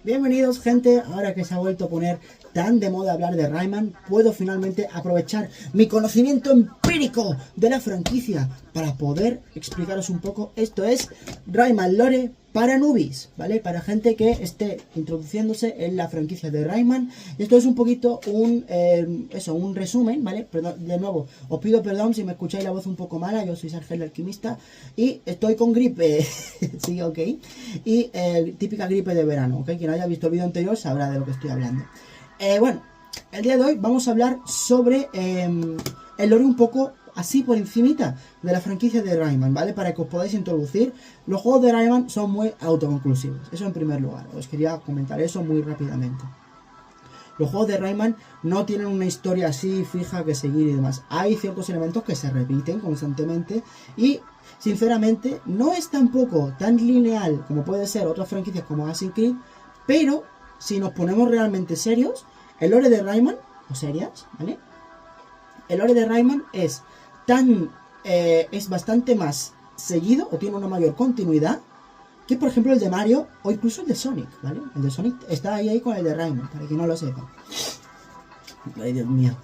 Bienvenidos gente, ahora que se ha vuelto a poner tan de moda hablar de Rayman, puedo finalmente aprovechar mi conocimiento empírico de la franquicia para poder explicaros un poco. Esto es Rayman Lore para newbies, ¿vale? Para gente que esté introduciéndose en la franquicia de Rayman. Esto es un poquito un resumen, ¿vale? Perdón, de nuevo, os pido perdón si me escucháis la voz un poco mala, yo soy Sergio el Alquimista y estoy con gripe, sí, ok, y típica gripe de verano, ok, quien haya visto el vídeo anterior sabrá de lo que estoy hablando. Bueno, el día de hoy vamos a hablar sobre el lore un poco así por encimita de la franquicia de Rayman, ¿vale? Para que os podáis introducir. Los juegos de Rayman son muy autoconclusivos, eso en primer lugar, os quería comentar eso muy rápidamente. Los juegos de Rayman no tienen una historia así fija que seguir y demás. Hay ciertos elementos que se repiten constantemente y, sinceramente, no es tampoco tan lineal como puede ser otras franquicias como Assassin's Creed, pero si nos ponemos realmente serios, el lore de Rayman, o serias, ¿vale? El lore de Rayman es bastante más seguido o tiene una mayor continuidad que, por ejemplo, el de Mario o incluso el de Sonic, ¿vale? El de Sonic está ahí con el de Rayman, para quien no lo sepa. Ay, Dios mío.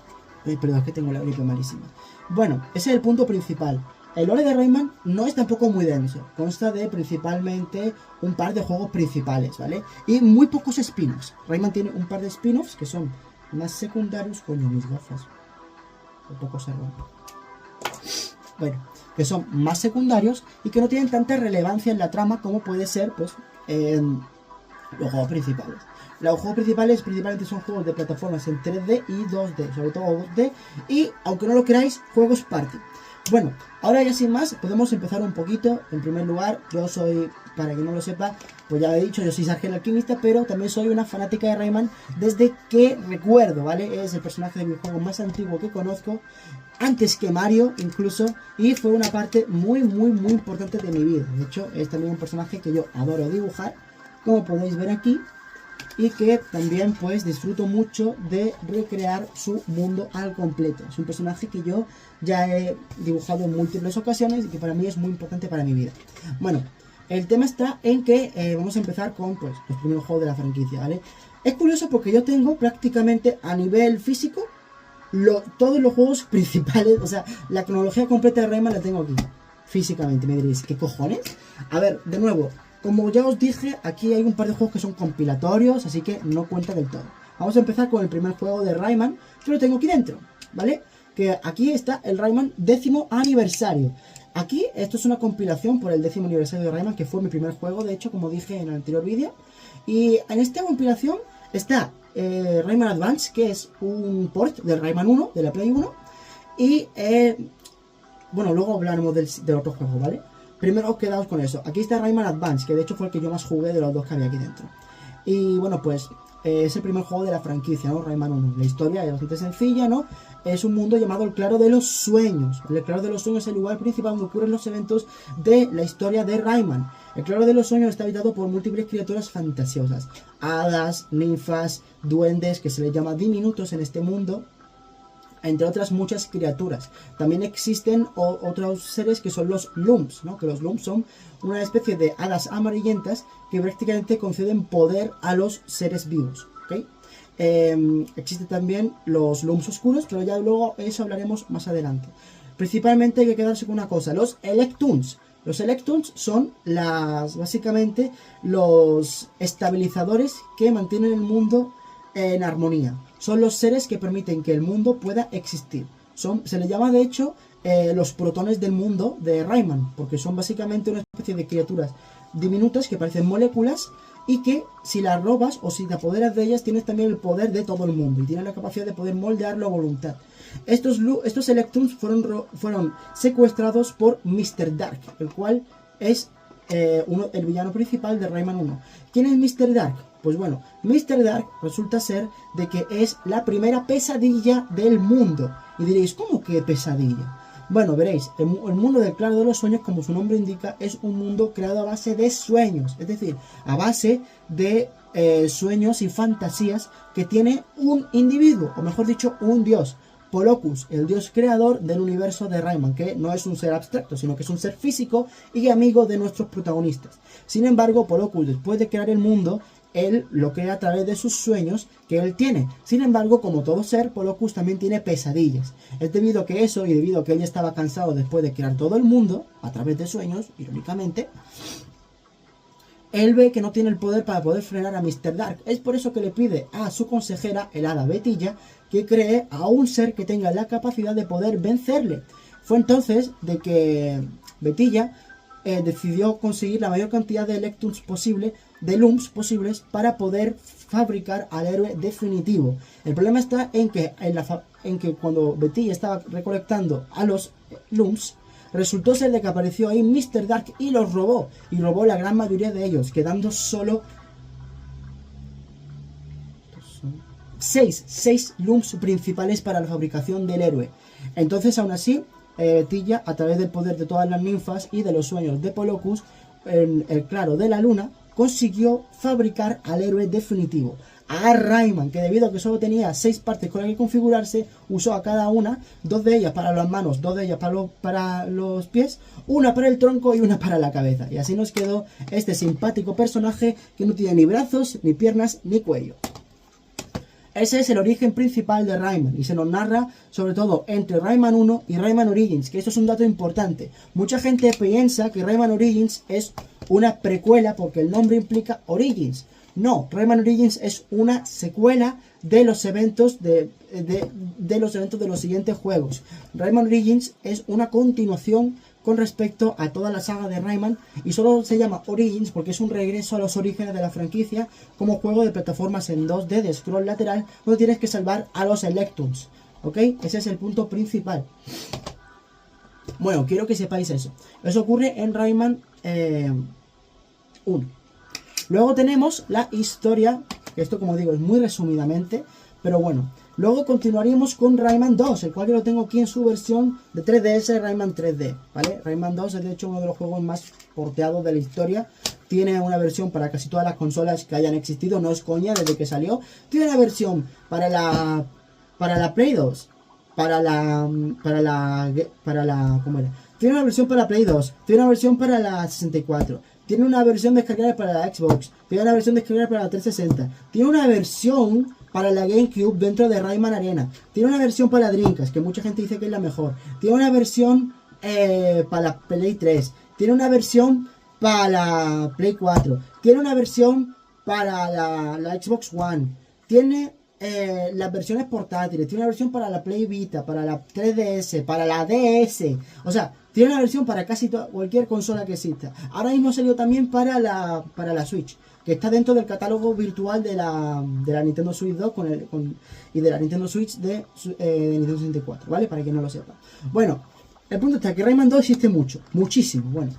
Perdón, es que tengo la gripe malísima. Bueno, ese es el punto principal. El lore de Rayman no es tampoco muy denso. Consta de principalmente un par de juegos principales, ¿vale? Y muy pocos spin-offs. Rayman tiene un par de spin-offs que son más secundarios. Coño, mis gafas. Un poco se rompe. Bueno, que son más secundarios y que no tienen tanta relevancia en la trama como puede ser, pues, los juegos principales. Los juegos principales principalmente son juegos de plataformas en 3D y 2D, sobre todo 2D, y, aunque no lo creáis, juegos party. Bueno, ahora ya sin más, podemos empezar un poquito. En primer lugar, yo soy, para quien no lo sepa, pues ya lo he dicho, yo soy Sergio el Alquimista, pero también soy una fanática de Rayman desde que recuerdo, ¿vale? Es el personaje de videojuego más antiguo que conozco, antes que Mario incluso, y fue una parte muy importante de mi vida. De hecho, es también un personaje que yo adoro dibujar, como podéis ver aquí, y que también pues disfruto mucho de recrear su mundo al completo. Es un personaje que yo ya he dibujado en múltiples ocasiones y que para mí es muy importante para mi vida. Bueno, el tema está en que vamos a empezar con pues los primeros juegos de la franquicia, ¿vale? Es curioso porque yo tengo prácticamente a nivel físico todos los juegos principales, o sea, la cronología completa de Rayman la tengo aquí, físicamente. Me diréis, ¿qué cojones? A ver, de nuevo, como ya os dije, aquí hay un par de juegos que son compilatorios, así que no cuenta del todo. Vamos a empezar con el primer juego de Rayman, que lo tengo aquí dentro, ¿vale? Que aquí está el Rayman 10º aniversario. Aquí, esto es una compilación por el 10º aniversario de Rayman, que fue mi primer juego, de hecho, como dije en el anterior vídeo. Y en esta compilación está Rayman Advance, que es un port del Rayman 1, de la Play 1. Y, bueno, luego hablaremos del otro juego, ¿vale? Primero quedaos con eso. Aquí está Rayman Advance, que de hecho fue el que yo más jugué de los dos que había aquí dentro. Y bueno, pues es el primer juego de la franquicia, ¿no? Rayman 1. La historia es bastante sencilla, ¿no? Es un mundo llamado el Claro de los Sueños. El Claro de los Sueños es el lugar principal donde ocurren los eventos de la historia de Rayman. El Claro de los Sueños está habitado por múltiples criaturas fantasiosas. Hadas, ninfas, duendes, que se les llama diminutos en este mundo, entre otras muchas criaturas. También existen otros seres que son los Lumps, ¿no? Que los Lumps son una especie de hadas amarillentas que prácticamente conceden poder a los seres vivos, ¿ok? Existen también los Lumps oscuros, pero ya luego eso hablaremos más adelante. Principalmente hay que quedarse con una cosa, los Electoons. Los Electoons son básicamente los estabilizadores que mantienen el mundo en armonía. Son los seres que permiten que el mundo pueda existir. Se les llama de hecho los protones del mundo de Rayman, porque son básicamente una especie de criaturas diminutas que parecen moléculas y que si las robas o si te apoderas de ellas tienes también el poder de todo el mundo y tienes la capacidad de poder moldearlo a voluntad. Estos Electrons fueron secuestrados por Mr. Dark, el cual es el villano principal de Rayman 1. ¿Quién es Mr. Dark? Pues bueno, Mr. Dark resulta ser de que es la primera pesadilla del mundo. Y diréis, ¿cómo que pesadilla? Bueno, veréis, el mundo del Claro de los Sueños, como su nombre indica, es un mundo creado a base de sueños. Es decir, a base de sueños y fantasías que tiene un individuo, o mejor dicho, un dios. Polocus, el dios creador del universo de Rayman, que no es un ser abstracto, sino que es un ser físico y amigo de nuestros protagonistas. Sin embargo, Polocus, después de crear el mundo, él lo crea a través de sus sueños que él tiene. Sin embargo, como todo ser, Polocus también tiene pesadillas. Es debido a que eso, y debido a que él ya estaba cansado después de crear todo el mundo, a través de sueños, irónicamente, él ve que no tiene el poder para poder frenar a Mr. Dark. Es por eso que le pide a su consejera, el hada Betilla, que cree a un ser que tenga la capacidad de poder vencerle. Fue entonces de que Betilla decidió conseguir la mayor cantidad de Electrums posible, de Lums posibles, para poder fabricar al héroe definitivo. El problema está en que, en que cuando Betilla estaba recolectando a los Lums, resultó ser de que apareció ahí Mr. Dark y los robó. Y robó la gran mayoría de ellos, quedando solo 6 Lums principales para la fabricación del héroe. Entonces, aún así, Betilla, a través del poder de todas las ninfas y de los sueños de Polocus, en el claro de la luna, consiguió fabricar al héroe definitivo. A Rayman, que debido a que solo tenía 6 partes con las que configurarse, usó a cada una, 2 de ellas para las manos, 2 de ellas para los pies, una para el tronco y una para la cabeza. Y así nos quedó este simpático personaje que no tiene ni brazos, ni piernas, ni cuello. Ese es el origen principal de Rayman y se nos narra sobre todo entre Rayman 1 y Rayman Origins, que esto es un dato importante. Mucha gente piensa que Rayman Origins es una precuela porque el nombre implica Origins. No, Rayman Origins es una secuela de los eventos de los siguientes juegos. Rayman Origins es una continuación con respecto a toda la saga de Rayman y solo se llama Origins porque es un regreso a los orígenes de la franquicia como juego de plataformas en 2D de scroll lateral donde tienes que salvar a los Electrums, ¿ok? Ese es el punto principal. Bueno, quiero que sepáis eso. Eso ocurre en Rayman 1. Luego tenemos la historia, que esto como digo es muy resumidamente, pero bueno. Luego continuaríamos con Rayman 2, el cual yo lo tengo aquí en su versión de 3DS, Rayman 3D, ¿vale? Rayman 2 es de hecho uno de los juegos más porteados de la historia. Tiene una versión para casi todas las consolas que hayan existido, no es coña, desde que salió. Tiene una versión para la Play 2, ¿cómo era? Tiene una versión para Play 2, tiene una versión para la 64, tiene una versión descargable para la Xbox, tiene una versión descargable para la 360, tiene una versión para la GameCube dentro de Rayman Arena, tiene una versión para Dreamcast, que mucha gente dice que es la mejor, tiene una versión para la Play 3, tiene una versión para la Play 4, tiene una versión para la Xbox One, tiene las versiones portátiles, tiene una versión para la Play Vita, para la 3DS, para la DS, o sea, tiene una versión para casi cualquier consola que exista. Ahora mismo salió también para la Switch, que está dentro del catálogo virtual de la Nintendo Switch 2 y de la Nintendo Switch de Nintendo 64, ¿vale? Para quien no lo sepa. Bueno, el punto está que Rayman 2 existe muchísimo. Bueno,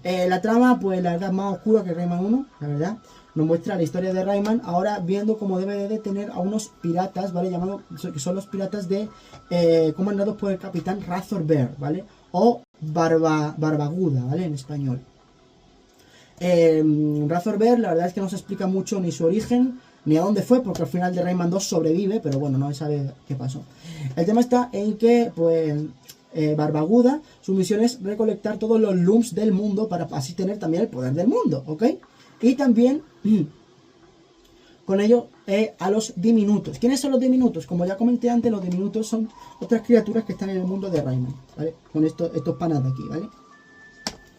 la trama, pues la verdad, es más oscura que Rayman 1, la verdad. Nos muestra la historia de Rayman, ahora viendo cómo debe de detener a unos piratas, ¿vale? Llamados, que son los piratas comandados por el capitán Razor Bear, ¿vale? O Barbaguda, ¿vale? En español. Razor Bear, la verdad es que no se explica mucho ni su origen, ni a dónde fue, porque al final de Rayman 2 sobrevive, pero bueno, no se sabe qué pasó. El tema está en que, pues, Barbaguda, su misión es recolectar todos los Lums del mundo para así tener también el poder del mundo, ¿ok? Y también con ello a los diminutos. ¿Quiénes son los diminutos? Como ya comenté antes, los diminutos son otras criaturas que están en el mundo de Rayman, ¿vale? Con estos panas de aquí, ¿vale?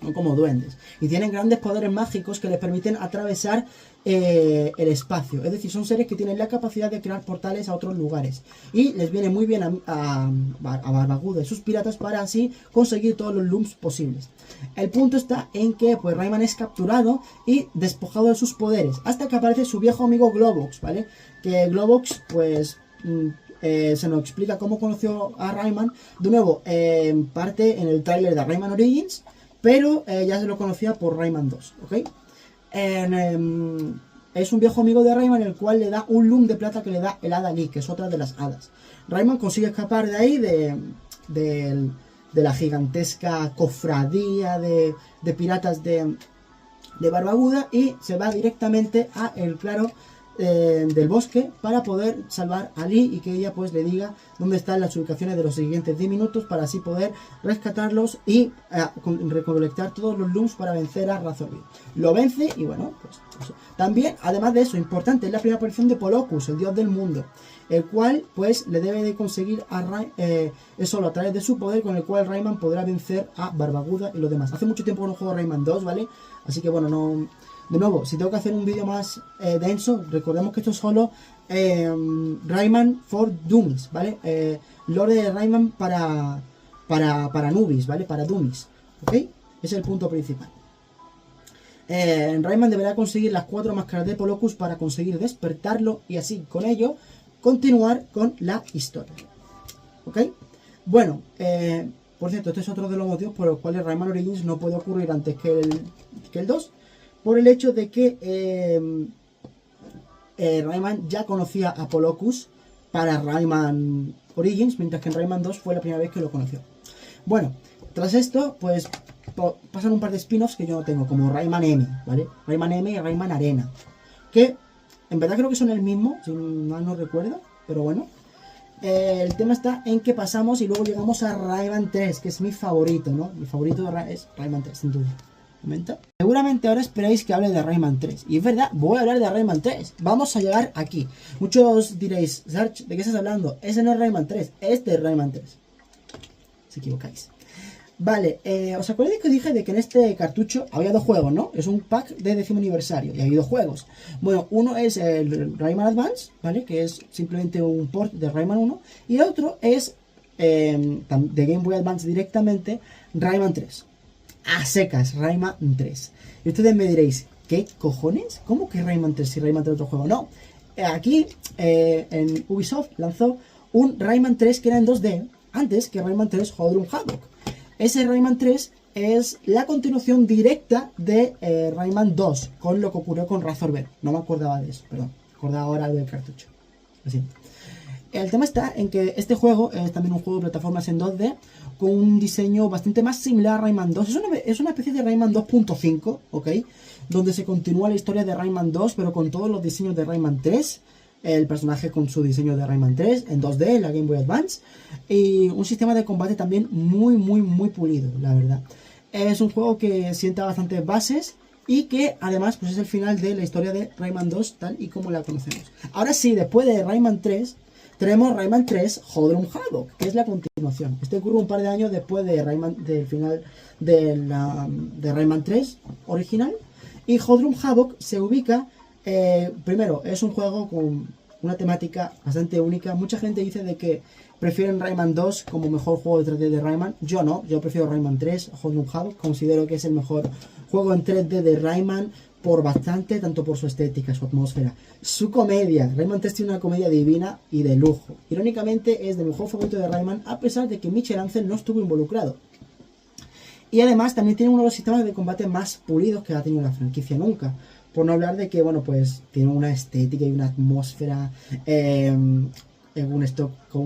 Son como duendes. Y tienen grandes poderes mágicos que les permiten atravesar el espacio. Es decir, son seres que tienen la capacidad de crear portales a otros lugares. Y les viene muy bien a Barbaguda y sus piratas para así conseguir todos los Lums posibles. El punto está en que pues Rayman es capturado y despojado de sus poderes. Hasta que aparece su viejo amigo Globox, ¿vale? Que Globox pues se nos explica cómo conoció a Rayman. De nuevo, parte en el tráiler de Rayman Origins. Pero ya se lo conocía por Rayman 2, ¿ok? Es un viejo amigo de Rayman el cual le da un Lum de plata que le da el Hada Lee, que es otra de las hadas. Rayman consigue escapar de ahí, de la gigantesca cofradía de piratas de Barbaguda y se va directamente a el claro del bosque para poder salvar a Lee y que ella pues le diga dónde están las ubicaciones de los siguientes 10 minutos para así poder rescatarlos y recolectar todos los looms para vencer a Razorbill. Lo vence y bueno, pues eso. También, además de eso, importante, es la primera aparición de Polokus, el dios del mundo, el cual pues le debe de conseguir a es solo a través de su poder con el cual Rayman podrá vencer a Barbaguda y los demás. Hace mucho tiempo que no juego Rayman 2, ¿vale? Así que bueno, no... De nuevo, si tengo que hacer un vídeo más denso, recordemos que esto es solo Rayman for Dummies, ¿vale? Lore de Rayman para newbies, ¿vale? Para dummies, ¿ok? Ese es el punto principal. Rayman deberá conseguir las 4 máscaras de Polokus para conseguir despertarlo y así con ello continuar con la historia, ¿ok? Bueno, por cierto, este es otro de los motivos por los cuales Rayman Origins no puede ocurrir antes que el 2. Por el hecho de que Rayman ya conocía a Polokus para Rayman Origins, mientras que en Rayman 2 fue la primera vez que lo conoció. Bueno, tras esto, pues pasan un par de spin-offs que yo no tengo, como Rayman M, ¿vale? Rayman M y Rayman Arena, que en verdad creo que son el mismo, si mal no recuerdo, pero bueno. El tema está en que pasamos y luego llegamos a Rayman 3, que es mi favorito, ¿no? Mi favorito es Rayman 3, sin duda. Seguramente ahora esperáis que hable de Rayman 3. Y es verdad, voy a hablar de Rayman 3. Vamos a llegar aquí. Muchos diréis, Sarch, ¿de qué estás hablando? Ese no es Rayman 3, este es Rayman 3. Si equivocáis. Vale, ¿os acordáis que os dije de que en este cartucho había 2 juegos, ¿no? Es un pack de 10º aniversario y hay 2 juegos. Bueno, uno es el Rayman Advance, ¿vale? Que es simplemente un port de Rayman 1. Y otro es de Game Boy Advance directamente, Rayman 3. A secas, Rayman 3. Y ustedes me diréis, ¿qué cojones? ¿Cómo que Rayman 3 si Rayman 3 es otro juego? No, aquí en Ubisoft lanzó un Rayman 3 que era en 2D, antes que Rayman 3 Hodrum Havoc. Ese Rayman 3 es la continuación directa de Rayman 2, con lo que ocurrió con Razorbill. No me acordaba de eso, perdón, me acordaba ahora del cartucho. Lo siento. El tema está en que este juego es también un juego de plataformas en 2D con un diseño bastante más similar a Rayman 2. Es una especie de Rayman 2.5, ¿ok? Donde se continúa la historia de Rayman 2, pero con todos los diseños de Rayman 3. El personaje con su diseño de Rayman 3 en 2D, la Game Boy Advance. Y un sistema de combate también muy pulido, la verdad. Es un juego que sienta bastantes bases y que además pues es el final de la historia de Rayman 2 tal y como la conocemos. Ahora sí, después de Rayman 3... tenemos Rayman 3 Hodrum Havoc, que es la continuación. Este ocurre un par de años después de del final de Rayman 3 original. Y Hodrum Havoc se ubica, primero, es un juego con una temática bastante única. Mucha gente dice de que prefieren Rayman 2 como mejor juego de 3D de Rayman. Yo no, yo prefiero Rayman 3 Hodrum Havoc. Considero que es el mejor juego en 3D de Rayman por bastante, tanto por su estética, su atmósfera, su comedia. Rayman 3 tiene una comedia divina y de lujo. Irónicamente es de mi juego favorito de Rayman, a pesar de que Michel Ancel no estuvo involucrado. Y además también tiene uno de los sistemas de combate más pulidos que ha tenido la franquicia nunca. Por no hablar de que, bueno, pues tiene una estética y una atmósfera con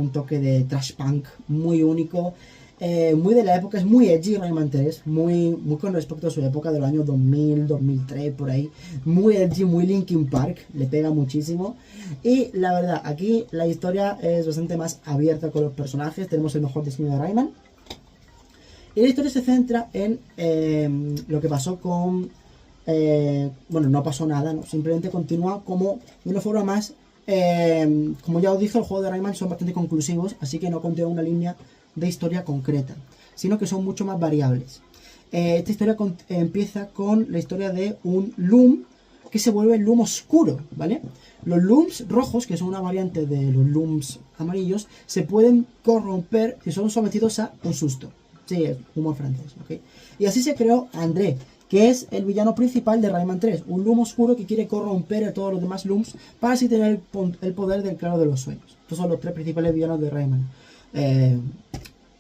un toque de trash punk muy único. Muy de la época, es muy edgy Rayman 3, muy con respecto a su época del año 2000, 2003, por ahí. Muy edgy, muy Linkin Park, le pega muchísimo. Y la verdad, aquí la historia es bastante más abierta con los personajes, tenemos el mejor diseño de Rayman. Y la historia se centra en lo que pasó con... bueno, no pasó nada, ¿no? Simplemente continúa como de una forma más... como ya os dije, el juego de Rayman son bastante conclusivos, así que no contiene una línea de historia concreta, sino que son mucho más variables. Esta historia empieza con la historia de un loom que se vuelve el loom oscuro, ¿vale? Los looms rojos, que son una variante de los looms amarillos, se pueden corromper si son sometidos a un susto. Sí, es humor francés, ¿ok? Y así se creó André, que es el villano principal de Rayman 3, un loom oscuro que quiere corromper a todos los demás looms para así tener el poder del claro de los sueños. Estos son los 3 principales villanos de Rayman.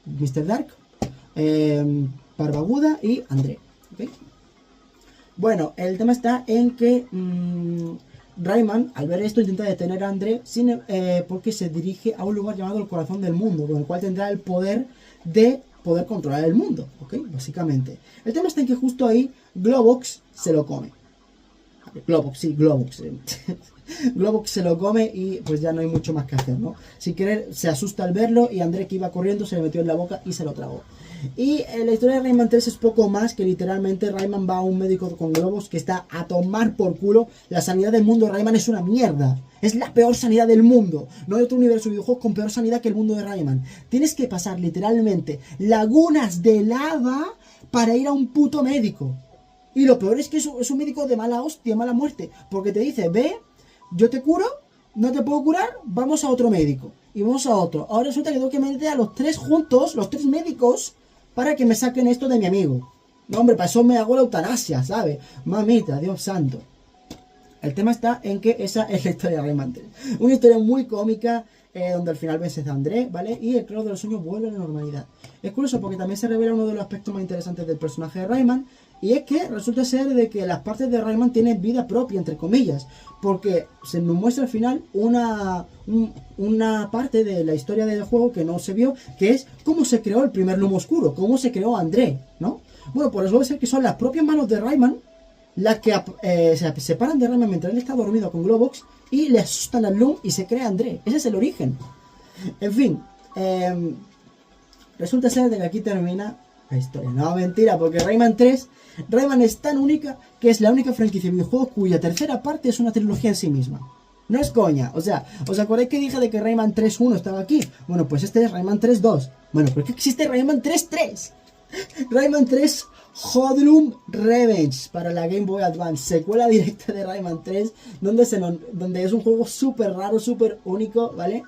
Mr. Dark, Barbaguda y André, ¿okay? Bueno, el tema está en que Rayman, al ver esto, intenta detener a André porque se dirige a un lugar llamado el corazón del mundo, con el cual tendrá el poder de poder controlar el mundo, ¿ok? Básicamente. El tema está en que justo ahí Globox se lo come. Globox, sí, Globox. Globox se lo come y pues ya no hay mucho más que hacer, ¿no? Sin querer se asusta al verlo y André, que iba corriendo, se le metió en la boca y se lo tragó. Y la historia de Rayman 3 es poco más que literalmente Rayman va a un médico con globos que está a tomar por culo. La sanidad del mundo de Rayman es una mierda. Es la peor sanidad del mundo. No hay otro universo de videojuegos con peor sanidad que el mundo de Rayman. Tienes que pasar literalmente lagunas de lava para ir a un puto médico. Y lo peor es que es un médico de mala hostia, mala muerte. Porque te dice, ve, yo te curo, no te puedo curar, vamos a otro médico. Y vamos a otro. Ahora resulta que tengo que meter a los tres juntos, los tres médicos, para que me saquen esto de mi amigo. No, hombre, para eso me hago la eutanasia, ¿sabes? Mamita, Dios santo. El tema está en que esa es la historia de Rayman 3. Una historia muy cómica, donde al final vences a André, ¿vale? Y el claro de los sueños vuelve a la normalidad. Es curioso porque también se revela uno de los aspectos más interesantes del personaje de Rayman, y es que resulta ser de que las partes de Rayman tienen vida propia, entre comillas, porque se nos muestra al final una parte de la historia del juego que no se vio, que es cómo se creó el primer Loom Oscuro, cómo se creó André, ¿no? Bueno, pues puede ser que son las propias manos de Rayman las que se separan de Rayman mientras él está dormido con Globox y le asustan al Loom y se crea André. Ese es el origen. En fin, resulta ser de que aquí termina la historia. No, mentira, porque Rayman 3, Rayman es tan única que es la única franquicia de videojuegos cuya tercera parte es una trilogía en sí misma. No es coña, o sea, ¿os acordáis que dije de que Rayman 3.1 estaba aquí? Bueno, pues este es Rayman 3.2. Bueno, pero es que existe Rayman 3.3. Rayman 3 Hoodlum Revenge para la Game Boy Advance, secuela directa de Rayman 3, donde es un juego súper raro, súper único, ¿vale?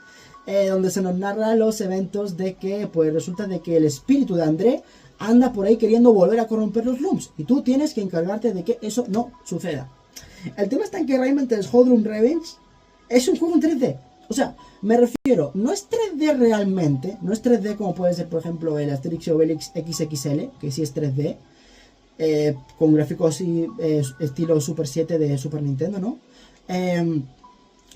Donde se nos narra los eventos de que, pues resulta de que el espíritu de André anda por ahí queriendo volver a corromper los Looms, y tú tienes que encargarte de que eso no suceda. El tema está en que Rayman 3 Hoodlum Revenge es un juego en 3D. O sea, me refiero, no es 3D realmente, no es 3D como puede ser, por ejemplo, el Asterix y Obelix XXL, que sí es 3D, con gráficos así, estilo Super 7 de Super Nintendo, ¿no?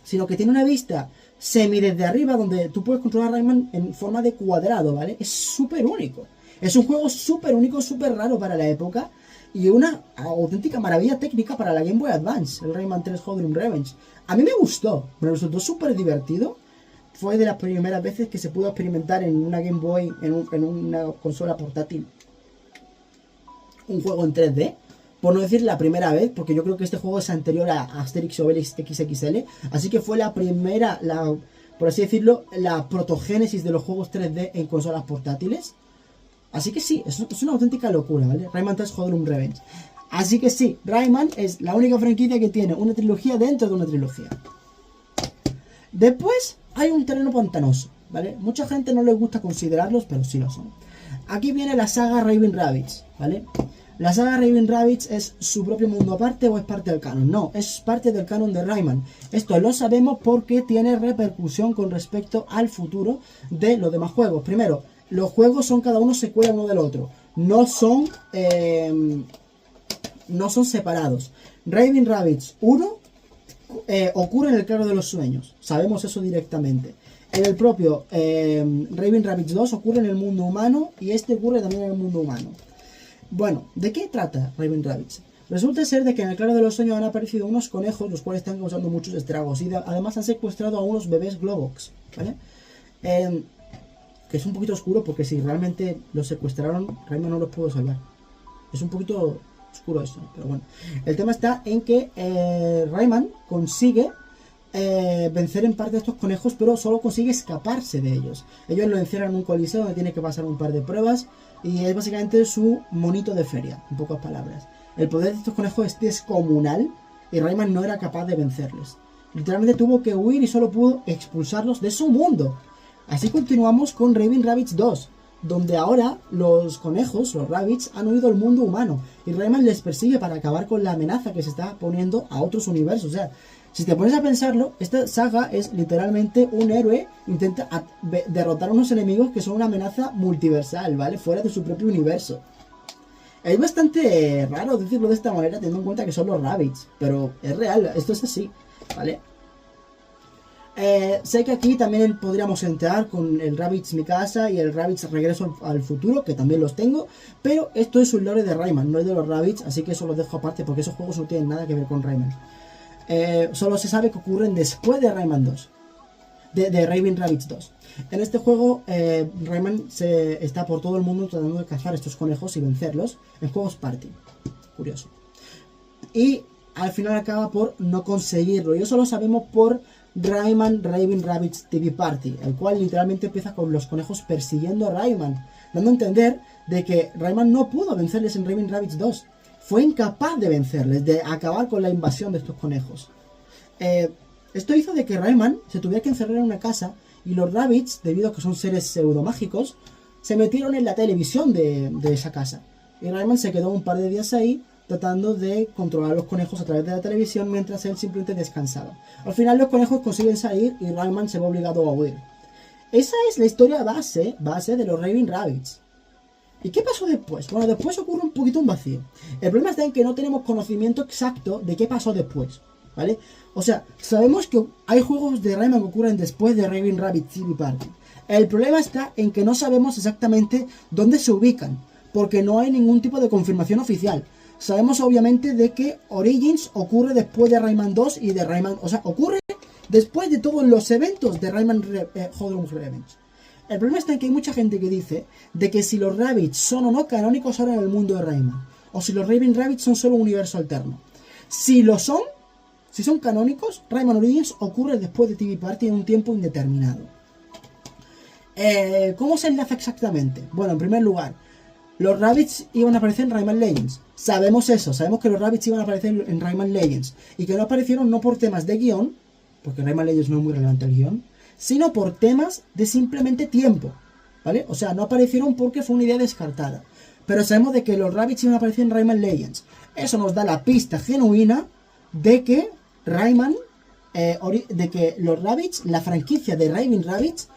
Sino que tiene una vista semi desde arriba, donde tú puedes controlar a Rayman en forma de cuadrado, ¿vale? Es súper único. Es un juego súper único, súper raro para la época, y una auténtica maravilla técnica para la Game Boy Advance, el Rayman 3 Hoodlum Revenge. A mí me gustó, me resultó súper divertido. Fue de las primeras veces que se pudo experimentar en una Game Boy, en una consola portátil, un juego en 3D. Por no decir la primera vez, porque yo creo que este juego es anterior a Asterix y Obelix XXL. Así que fue la primera, por así decirlo, la protogénesis de los juegos 3D en consolas portátiles. Así que sí, es una auténtica locura, ¿vale? Rayman 3 Hoodlum Revenge. Así que sí, Rayman es la única franquicia que tiene una trilogía dentro de una trilogía. Después hay un terreno pantanoso, ¿vale? Mucha gente no les gusta considerarlos, pero sí lo son. Aquí viene la saga Raving Rabbids, ¿vale? La saga Raving Rabbids es su propio mundo aparte o es parte del canon. No, es parte del canon de Rayman. Esto lo sabemos porque tiene repercusión con respecto al futuro de los demás juegos. Primero, los juegos son cada uno secuela uno del otro. No son separados. Raving Rabbids 1 ocurre en el claro de los sueños. Sabemos eso directamente. En el propio Raving Rabbids 2 ocurre en el mundo humano y este ocurre también en el mundo humano. Bueno, ¿de qué trata Raving Rabbids? Resulta ser de que en el claro de los sueños han aparecido unos conejos, los cuales están causando muchos estragos, y además han secuestrado a unos bebés Globox, ¿vale? Que es un poquito oscuro porque si realmente los secuestraron, Rayman no los pudo salvar. Es un poquito oscuro eso, pero bueno. El tema está en que Rayman consigue vencer en parte a estos conejos, pero solo consigue escaparse de ellos. Ellos lo encierran en un coliseo donde tiene que pasar un par de pruebas y es básicamente su monito de feria, en pocas palabras. El poder de estos conejos es descomunal y Rayman no era capaz de vencerles. Literalmente tuvo que huir y solo pudo expulsarlos de su mundo. Así continuamos con Raving Rabbids 2, donde ahora los conejos, los rabbits, han huido al mundo humano y Rayman les persigue para acabar con la amenaza que se está poniendo a otros universos. O sea, si te pones a pensarlo, esta saga es literalmente un héroe intenta derrotar a unos enemigos que son una amenaza multiversal, ¿vale? Fuera de su propio universo. Es bastante raro decirlo de esta manera, teniendo en cuenta que son los rabbits, pero es real, esto es así, ¿vale? Sé que aquí también podríamos entrar con el Rabbids Mi Casa y el Rabbids Regreso al Futuro, que también los tengo, pero esto es un lore de Rayman, no es de los Rabbids, así que eso lo dejo aparte porque esos juegos no tienen nada que ver con Rayman. Solo se sabe que ocurren después de Rayman 2, de Raving Rabbids 2. En este juego, Rayman está por todo el mundo tratando de cazar estos conejos y vencerlos en juegos party. Curioso. Y al final acaba por no conseguirlo. Y eso lo sabemos por Rayman Raving Rabbids TV Party, el cual literalmente empieza con los conejos persiguiendo a Rayman, dando a entender de que Rayman no pudo vencerles en Raving Rabbids 2. Fue incapaz de vencerles, de acabar con la invasión de estos conejos. Esto hizo de que Rayman se tuviera que encerrar en una casa y los Rabbids, debido a que son seres pseudomágicos, se metieron en la televisión de esa casa. Y Rayman se quedó un par de días ahí tratando de controlar a los conejos a través de la televisión mientras él simplemente descansaba. Al final los conejos consiguen salir y Rayman se ve obligado a huir. Esa es la historia base de los Raving Rabbids. ¿Y qué pasó después? Bueno, después ocurre un poquito un vacío. El problema está en que no tenemos conocimiento exacto de qué pasó después, ¿vale? O sea, sabemos que hay juegos de Rayman que ocurren después de Raving Rabbids TV Party. El problema está en que no sabemos exactamente dónde se ubican, porque no hay ningún tipo de confirmación oficial. Sabemos obviamente de que Origins ocurre después de Rayman 2 y de Rayman... O sea, ocurre después de todos los eventos de Rayman Hodrum Revenge. El problema está en que hay mucha gente que dice de que si los Rabbids son o no canónicos ahora en el mundo de Rayman, o si los Raving Rabbids son solo un universo alterno. Si lo son, si son canónicos, Rayman Origins ocurre después de TV Party en un tiempo indeterminado. ¿Cómo se enlaza exactamente? Bueno, en primer lugar, los Rabbids iban a aparecer en Rayman Legends. Sabemos eso, sabemos que los Rabbids iban a aparecer en Rayman Legends. Y que no aparecieron no por temas de guión, porque en Rayman Legends no es muy relevante el guión, sino por temas de simplemente tiempo, ¿vale? O sea, no aparecieron porque fue una idea descartada. Pero sabemos de que los Rabbids iban a aparecer en Rayman Legends. Eso nos da la pista genuina de que Rayman, de que los Rabbids, la franquicia de Raving Rabbids,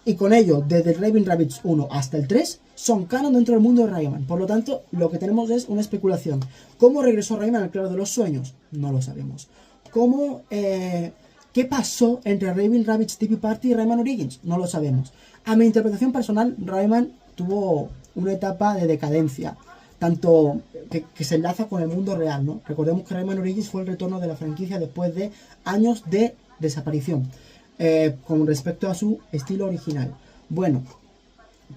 y con ello, desde Raving Rabbids 1 hasta el 3, son canon dentro del mundo de Rayman. Por lo tanto, lo que tenemos es una especulación. ¿Cómo regresó Rayman al claro de los sueños? No lo sabemos. ¿Qué pasó entre Raving Rabbids TV Party y Rayman Origins? No lo sabemos. A mi interpretación personal, Rayman tuvo una etapa de decadencia, tanto que se enlaza con el mundo real, ¿no? Recordemos que Rayman Origins fue el retorno de la franquicia después de años de desaparición, con respecto a su estilo original. Bueno,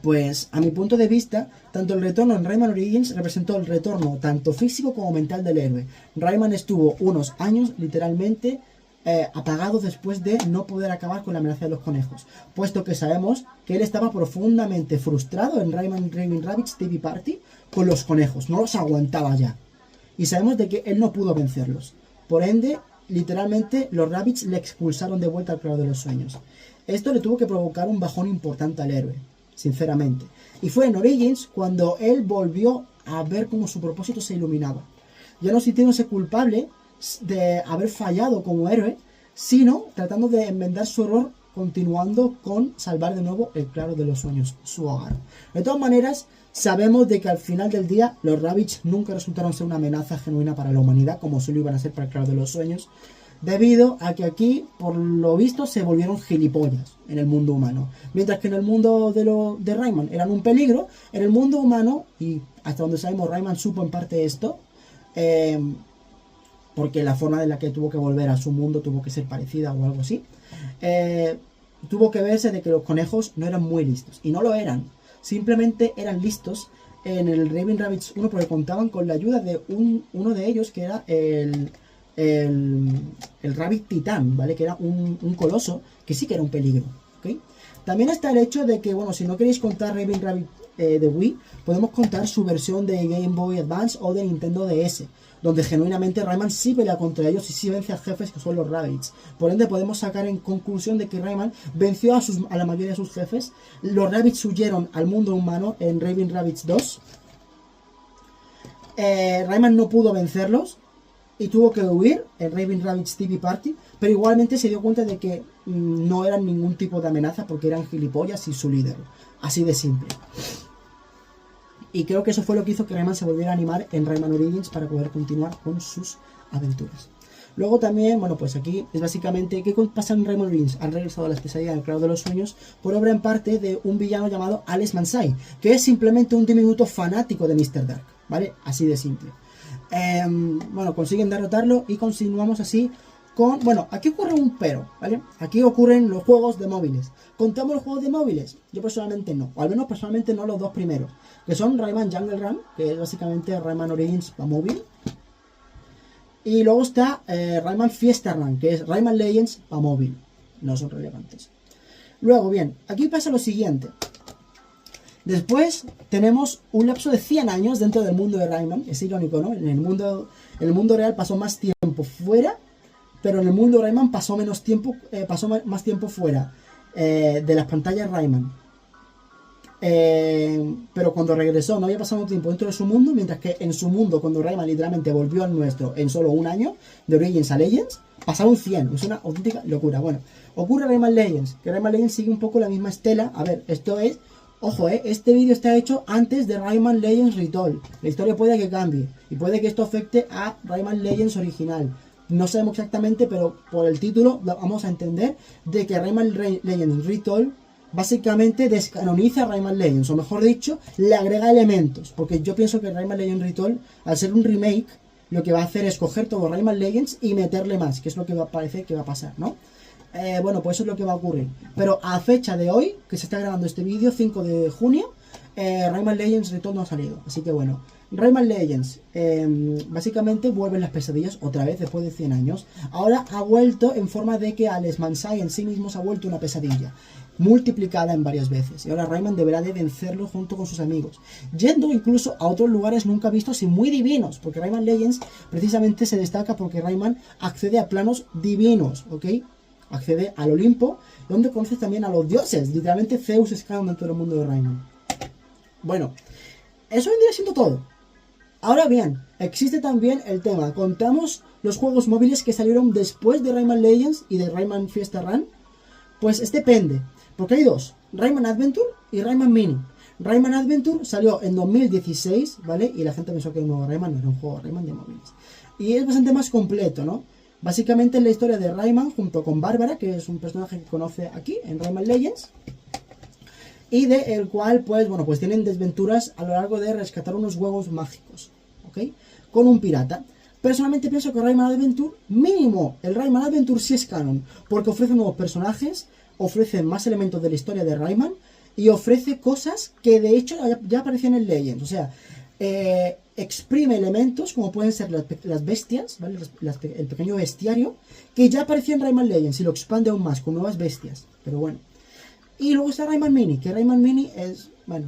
pues a mi punto de vista, tanto el retorno en Rayman Origins representó el retorno tanto físico como mental del héroe. Rayman estuvo unos años literalmente apagado después de no poder acabar con la amenaza de los conejos, puesto que sabemos que él estaba profundamente frustrado en Rayman Raving Rabbids TV Party con los conejos, no los aguantaba ya, y sabemos de que él no pudo vencerlos. Por ende, literalmente los Rabbids le expulsaron de vuelta al claro de los sueños. Esto le tuvo que provocar un bajón importante al héroe, sinceramente, y fue en Origins cuando él volvió a ver cómo su propósito se iluminaba, ya no sintiéndose culpable de haber fallado como héroe, sino tratando de enmendar su error, continuando con salvar de nuevo el claro de los sueños, su hogar. De todas maneras, sabemos de que al final del día los Rabbids nunca resultaron ser una amenaza genuina para la humanidad, como solo iban a ser para el claro de los sueños, debido a que aquí, por lo visto, se volvieron gilipollas en el mundo humano. Mientras que en el mundo de Rayman eran un peligro, en el mundo humano, y hasta donde sabemos Rayman supo en parte esto, porque la forma en la que tuvo que volver a su mundo tuvo que ser parecida o algo así, tuvo que verse de que los conejos no eran muy listos, y no lo eran, simplemente eran listos en el Raving Rabbids 1 porque contaban con la ayuda de uno de ellos, que era el Rabbid Titán, ¿vale? Que era un coloso que sí que era un peligro, ¿ok? También está el hecho de que, bueno, si no queréis contar Raving Rabbids de Wii, podemos contar su versión de Game Boy Advance o de Nintendo DS, donde genuinamente Rayman sí pelea contra ellos y sí vence a jefes que son los Rabbids. Por ende podemos sacar en conclusión de que Rayman venció a la mayoría de sus jefes. Los Rabbids huyeron al mundo humano en Raving Rabbids 2. Rayman no pudo vencerlos y tuvo que huir en Raving Rabbids TV Party, pero igualmente se dio cuenta de que no eran ningún tipo de amenaza porque eran gilipollas y su líder. Así de simple. Y creo que eso fue lo que hizo que Rayman se volviera a animar en Rayman Origins para poder continuar con sus aventuras. Luego también, bueno, pues aquí es básicamente ¿qué pasa en Rayman Origins? Han regresado a las pesadillas del Claro de los Sueños por obra en parte de un villano llamado Alex Mansai, que es simplemente un diminuto fanático de Mr. Dark, ¿vale? Así de simple. Bueno, consiguen derrotarlo y continuamos así con... Bueno, aquí ocurre un pero, ¿vale? Aquí ocurren los juegos de móviles. ¿Contamos los juegos de móviles? Yo personalmente no, o al menos personalmente no los dos primeros, que son Rayman Jungle Run, que es básicamente Rayman Origins para móvil. Y luego está Rayman Fiesta Run, que es Rayman Legends para móvil. No son relevantes. Luego, bien, aquí pasa lo siguiente. Después tenemos un lapso de 100 años dentro del mundo de Rayman. Es irónico, ¿no? En el mundo real pasó más tiempo fuera, pero en el mundo de Rayman pasó menos tiempo, más tiempo fuera de las pantallas Rayman. Pero cuando regresó no había pasado tiempo dentro de su mundo, mientras que en su mundo, cuando Rayman literalmente volvió al nuestro en solo un año, de Origins a Legends, pasaron 100. Es una auténtica locura. Bueno, ocurre Rayman Legends, que Rayman Legends sigue un poco la misma estela. A ver, esto es... Ojo, este vídeo está hecho antes de Rayman Legends Retold. La historia puede que cambie y puede que esto afecte a Rayman Legends original. No sabemos exactamente, pero por el título vamos a entender de que Rayman Legends Retold básicamente descanoniza a Rayman Legends, o mejor dicho, le agrega elementos, porque yo pienso que Rayman Legends Retold, al ser un remake, lo que va a hacer es coger todo Rayman Legends y meterle más, que es lo que parece que va a pasar, ¿no? Bueno, pues eso es lo que va a ocurrir. Pero a fecha de hoy, que se está grabando este vídeo, 5 de junio, Rayman Legends Retold no ha salido. Así que bueno, Rayman Legends, básicamente vuelven las pesadillas otra vez después de 100 años. Ahora ha vuelto en forma de que Alex Mansai en sí mismo se ha vuelto una pesadilla, multiplicada en varias veces. Y ahora Rayman deberá de vencerlo junto con sus amigos, yendo incluso a otros lugares nunca vistos y muy divinos, porque Rayman Legends precisamente se destaca porque Rayman accede a planos divinos, ¿ok? Accede al Olimpo, donde conoces también a los dioses. Literalmente Zeus es canon dentro del mundo de Rayman. Bueno, eso vendría siendo todo. Ahora bien, existe también el tema. Contamos los juegos móviles que salieron después de Rayman Legends y de Rayman Fiesta Run. Pues depende, porque hay dos, Rayman Adventure y Rayman Mini. Rayman Adventure salió en 2016, ¿vale? Y la gente pensó que era un nuevo Rayman, no era un juego Rayman de móviles. Y es bastante más completo, ¿no? Básicamente es la historia de Rayman junto con Bárbara, que es un personaje que conoce aquí en Rayman Legends, y de el cual, pues, bueno, pues tienen desventuras a lo largo de rescatar unos huevos mágicos, ¿ok? Con un pirata. Personalmente pienso que Rayman Adventure, mínimo, el Rayman Adventure sí es canon, porque ofrece nuevos personajes, ofrece más elementos de la historia de Rayman, y ofrece cosas que de hecho ya aparecían en Legends, o sea... exprime elementos como pueden ser las bestias, ¿vale? El pequeño bestiario, que ya aparecía en Rayman Legends y lo expande aún más con nuevas bestias, pero bueno. Y luego está Rayman Mini, que Rayman Mini es, bueno,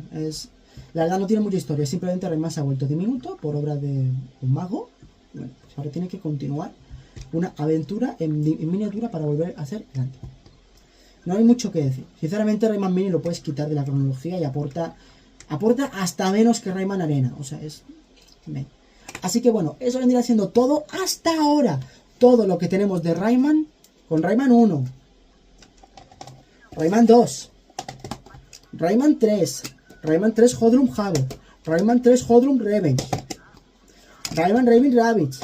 la verdad no tiene mucha historia, simplemente Rayman se ha vuelto diminuto por obra de un mago. Bueno, pues ahora tiene que continuar una aventura en miniatura para volver a ser grande. No hay mucho que decir. Sinceramente Rayman Mini lo puedes quitar de la cronología y aporta hasta menos que Rayman Arena. O sea, es... Así que bueno, eso vendría siendo todo hasta ahora. Todo lo que tenemos de Rayman con Rayman 1, Rayman 2, Rayman 3, Rayman 3 Hodrum Havoc, Rayman 3 Hodrum Revenge, Rayman Raving Rabbids,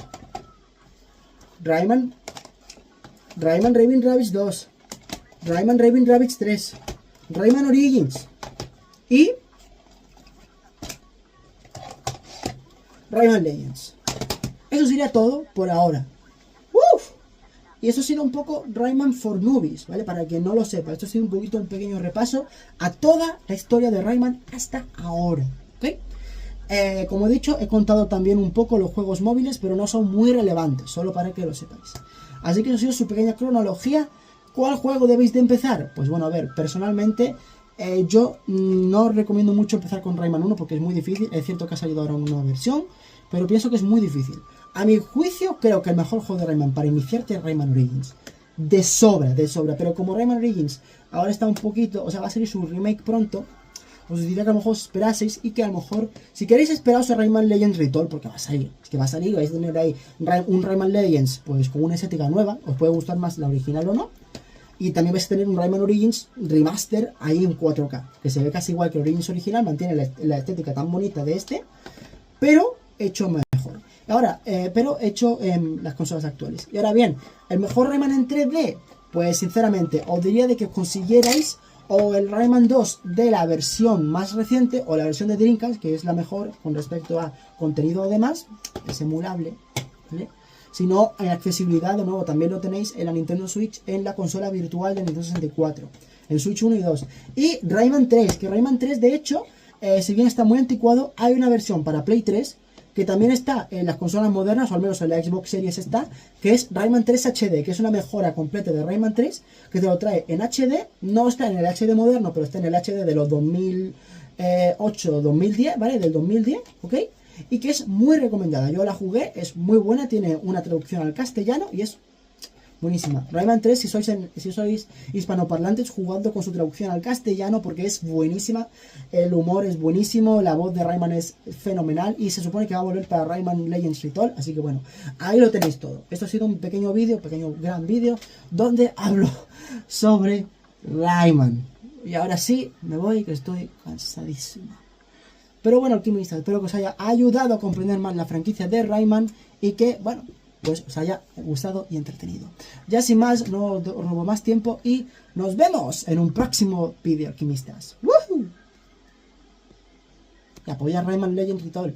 Rayman Raving Rabbids 2, Rayman Raving Rabbids 3, Rayman Origins y Rayman Legends. Eso sería todo por ahora. ¡Uf! Y eso ha sido un poco Rayman for Newbies, ¿vale? Para quien no lo sepa, esto ha sido un pequeño repaso a toda la historia de Rayman hasta ahora, ¿ok? Como he dicho, he contado también un poco los juegos móviles, pero no son muy relevantes, solo para que lo sepáis. Así que eso ha sido su pequeña cronología. ¿Cuál juego debéis de empezar? Pues bueno, a ver, personalmente... yo no recomiendo mucho empezar con Rayman 1 porque es muy difícil. Es cierto que ha salido ahora una nueva versión, pero pienso que es muy difícil. A mi juicio, creo que el mejor juego de Rayman para iniciarte es Rayman Origins. De sobra. Pero como Rayman Origins ahora está un poquito... O sea, va a salir su remake pronto, os diría que a lo mejor esperaseis y que a lo mejor... Si queréis esperaos a Rayman Legends Retold, porque va a salir. Es que va a salir, vais a tener ahí un Rayman Legends pues con una estética nueva. Os puede gustar más la original o no. Y también vais a tener un Rayman Origins Remaster ahí en 4K, que se ve casi igual que el Origins original, mantiene la estética tan bonita de este, pero hecho mejor. Ahora, pero hecho en las consolas actuales. Y ahora bien, el mejor Rayman en 3D, pues sinceramente os diría de que consiguierais o el Rayman 2 de la versión más reciente o la versión de Dreamcast, que es la mejor con respecto a contenido demás, es emulable, ¿vale? Si no, en accesibilidad, de nuevo, también lo tenéis en la Nintendo Switch, en la consola virtual de Nintendo 64, en Switch 1 y 2. Y Rayman 3, que Rayman 3 de hecho, si bien está muy anticuado, hay una versión para Play 3 que también está en las consolas modernas, o al menos en la Xbox Series está, que es Rayman 3 HD, que es una mejora completa de Rayman 3, que te lo trae en HD, no está en el HD moderno, pero está en el HD de los 2008, 2010, ¿vale? Del 2010, ¿ok? Y que es muy recomendada, yo la jugué, es muy buena, tiene una traducción al castellano y es buenísima. Rayman 3, si sois hispanoparlantes, jugando con su traducción al castellano, porque es buenísima. El humor es buenísimo, la voz de Rayman es fenomenal y se supone que va a volver para Rayman Legends Retold. Así que bueno, ahí lo tenéis todo. Esto ha sido un pequeño vídeo, gran vídeo, donde hablo sobre Rayman. Y ahora sí, me voy, que estoy cansadísimo. Pero bueno, alquimistas, espero que os haya ayudado a comprender más la franquicia de Rayman y que, bueno, pues os haya gustado y entretenido. Ya sin más, no os robo más tiempo y nos vemos en un próximo vídeo, alquimistas. ¡Woohoo! Y apoya Rayman Legends Retold.